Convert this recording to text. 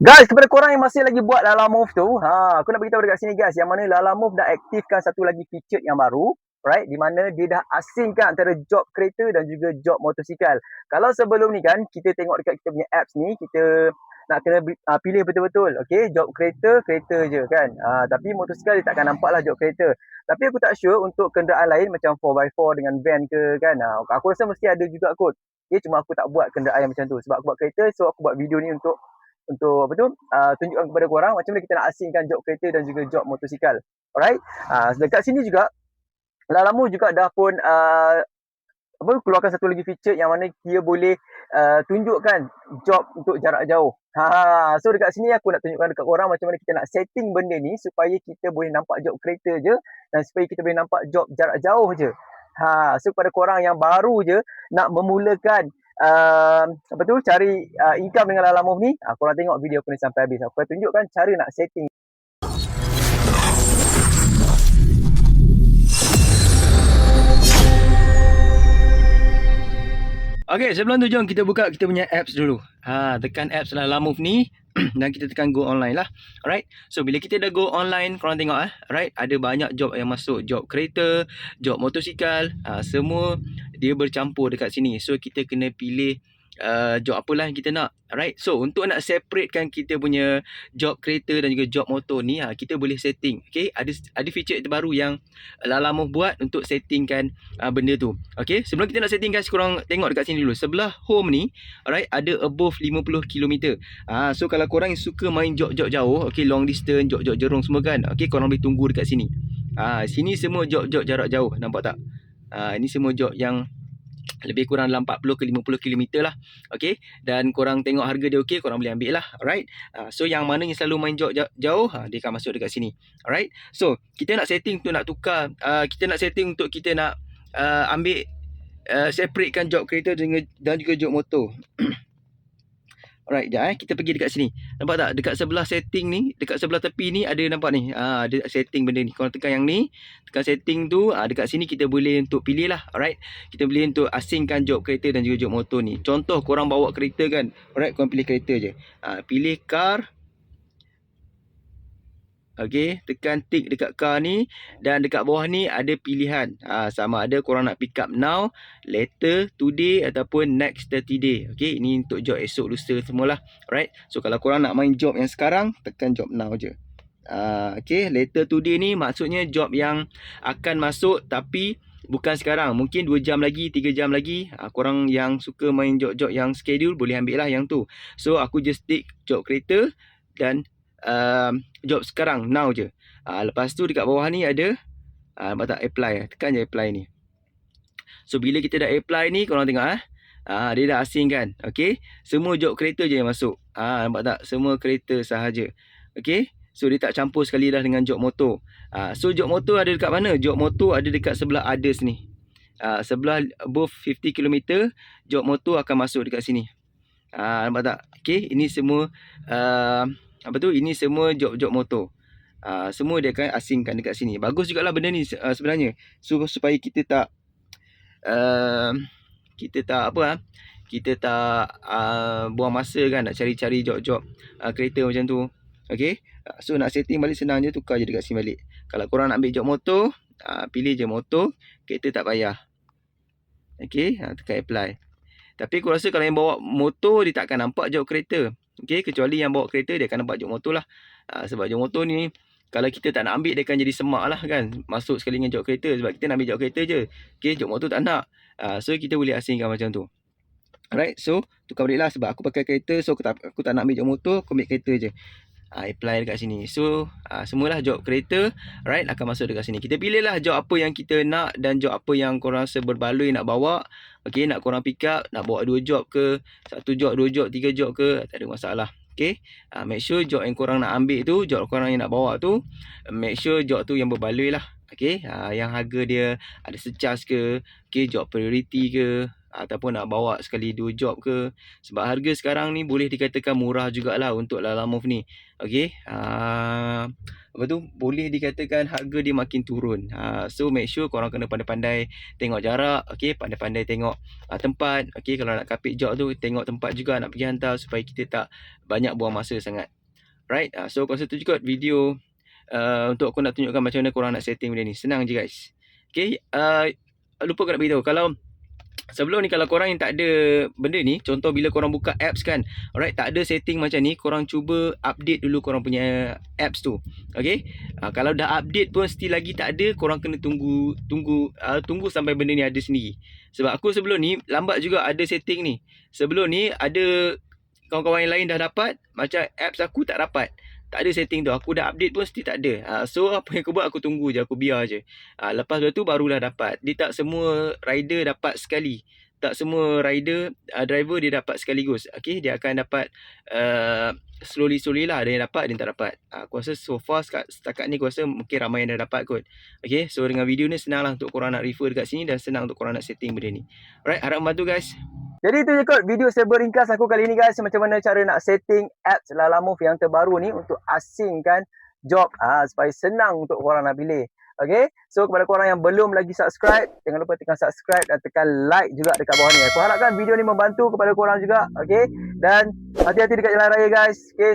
Guys, kepada korang yang masih lagi buat Lalamove tu, aku nak beritahu dekat sini guys, yang mana Lalamove dah aktifkan satu lagi feature yang baru, right? Di mana dia dah asingkan antara job kereta dan juga job motosikal. Kalau sebelum ni kan, kita tengok dekat kita punya apps ni, kita nak kena pilih betul-betul, okay? Job kereta, kereta je kan. Tapi motosikal dia takkan nampak lah job kereta. Tapi aku tak sure untuk kenderaan lain macam 4x4 dengan van ke kan. Aku rasa mesti ada juga kot. Okay, cuma aku tak buat kenderaan yang macam tu. Sebab aku buat kereta, so aku buat video ni untuk apa tu, tunjukkan kepada korang macam mana kita nak asingkan job kereta dan juga job motosikal. Alright, dekat sini juga Lalamove juga dah pun keluarkan satu lagi feature yang mana dia boleh tunjukkan job untuk jarak jauh. So dekat sini aku nak tunjukkan dekat korang macam mana kita nak setting benda ni supaya kita boleh nampak job kereta je dan supaya kita boleh nampak job jarak jauh je. So kepada korang yang baru je nak memulakan cari income dengan Lalamove ni, korang tengok video aku ni sampai habis. Aku akan tunjukkan cara nak setting. Okay, sebelum tu jom kita buka kita punya apps dulu. Tekan apps Lalamove ni dan kita tekan go online lah. Alright. So bila kita dah go online, korang tengok alright, ada banyak job yang masuk, job kereta, job motosikal, semua dia bercampur dekat sini. So kita kena pilih job apalah yang kita nak. Alright. So untuk nak separatekan kita punya job kereta dan juga job motor ni, kita boleh setting. Okay, ada feature terbaru yang Lalamove buat untuk settingkan benda tu. Okay, sebelum kita nak setting guys, korang tengok dekat sini dulu. Sebelah home ni, alright, ada above 50 km. So kalau korang yang suka main job-job jauh, okay, long distance, job-job Jerung semua kan, okay, korang boleh tunggu dekat sini. Sini semua job-job jarak jauh, nampak tak? Ini semua job yang lebih kurang dalam 40 ke 50 km lah. Okay, dan korang tengok harga dia okay, korang boleh ambil lah. Alright. So yang mana yang selalu main job jauh, dia akan masuk dekat sini. Alright. So kita nak setting tu, nak tukar, kita nak setting untuk kita nak ambil separatekan job kereta dan juga job motor. Alright, sekejap kita pergi dekat sini. Nampak tak? Dekat sebelah setting ni, dekat sebelah tepi ni ada, nampak ni? Ada setting benda ni. Korang tekan yang ni, tekan setting tu, dekat sini kita boleh untuk pilih lah. Alright, kita boleh untuk asingkan job kereta dan juga job motor ni. Contoh korang bawa kereta kan, alright, korang pilih kereta je. Pilih car. Okay, tekan tick dekat car ni. Dan dekat bawah ni ada pilihan. Sama ada korang nak pick up now, later, today ataupun next 30 day. Okay, ini untuk job esok, lusa semualah. Alright, so kalau korang nak main job yang sekarang, tekan job now je. Okay, later today ni maksudnya job yang akan masuk tapi bukan sekarang. Mungkin 2 jam lagi, 3 jam lagi. Korang yang suka main job-job yang schedule, boleh ambil lah yang tu. So aku just tick job kereta dan job sekarang, now je. Lepas tu dekat bawah ni ada nampak tak, apply. Tekan je apply ni. So bila kita dah apply ni, korang tengok dia dah asing kan. Okay, semua job kereta je yang masuk. Nampak tak, semua kereta sahaja. Okay, so dia tak campur sekali dah dengan job motor. So job motor ada dekat mana? Job motor ada dekat sebelah others ni. Sebelah above 50 km, job motor akan masuk dekat sini. Nampak tak? Okay, ini semua ini semua job-job motor. Semua dia akan asingkan dekat sini. Bagus jugalah benda ni sebenarnya. So, supaya kita tak buang masa kan nak cari-cari job-job kereta macam tu. Okay, so nak setting balik senang je, tukar je dekat sini balik. Kalau korang nak ambil job motor, pilih je motor, kereta tak payah. Okay, tekan apply. Tapi aku rasa kalau yang bawa motor, dia tak akan nampak job kereta. Okay, kecuali yang bawa kereta, dia akan nampak job motor lah. Sebab job motor ni, kalau kita tak nak ambil, dia akan jadi semak lah kan. Masuk sekali dengan job kereta. Sebab kita nak ambil job kereta je. Okay, job motor tak nak. So kita boleh asingkan macam tu. Alright, so tukar balik lah. Sebab aku pakai kereta, so aku tak nak ambil job motor, aku ambil kereta je. Apply dekat sini. So semualah job kereta, right, akan masuk dekat sini. Kita pilih lah job apa yang kita nak dan job apa yang korang rasa berbaloi nak bawa. Okay, nak korang pick up, nak bawa 2 job ke, 1 job, 2 job, 3 job ke, tak ada masalah. Okay, make sure job yang korang nak ambil tu, job korang yang nak bawa tu, make sure job tu yang berbaloi lah. Okay, yang harga dia ada secharge ke, okay, job priority ke, ataupun nak bawa sekali 2 job ke. Sebab harga sekarang ni boleh dikatakan murah jugalah untuk Lalamove ni. Okey. Apa tu, boleh dikatakan harga dia makin turun. So make sure korang kena pandai-pandai tengok jarak, okey, pandai-pandai tengok tempat. Okey, kalau nak kapit job tu tengok tempat juga nak pergi hantar supaya kita tak banyak buang masa sangat. Right? So aku rasa tu juga video untuk aku nak tunjukkan macam mana korang nak setting benda ni. Senang je guys. Okay, lupa aku nak beritahu, kalau sebelum ni kalau korang yang tak ada benda ni, contoh bila korang buka apps kan, alright, tak ada setting macam ni, korang cuba update dulu korang punya apps tu. Okay, kalau dah update pun still lagi tak ada, korang kena tunggu sampai benda ni ada sendiri. Sebab aku sebelum ni lambat juga ada setting ni. Sebelum ni ada kawan-kawan yang lain dah dapat, macam apps aku tak dapat. Tak ada setting tu. Aku dah update pun still tak ada. So apa yang aku buat, aku tunggu je. Aku biar je. Lepas tu barulah dapat. Dia tak semua rider dapat sekali. Tak semua rider, driver dia dapat sekaligus. Okay, dia akan dapat slowly lah. Ada yang dapat, ada yang tak dapat. Aku rasa so far setakat ni aku rasa mungkin ramai yang dah dapat kot. Okay, so dengan video ni senang lah untuk korang nak refer dekat sini dan senang untuk korang nak setting benda ni. Alright, harap membantu guys. Jadi itu je kot video saya beringkas aku kali ni guys, macam mana cara nak setting apps Lalamove yang terbaru ni untuk asingkan job supaya senang untuk korang nak pilih. Okay, so kepada korang yang belum lagi subscribe, jangan lupa tekan subscribe dan tekan like juga dekat bawah ni. Aku harapkan video ni membantu kepada korang juga. Okay, dan hati-hati dekat jalan raya guys. Okay.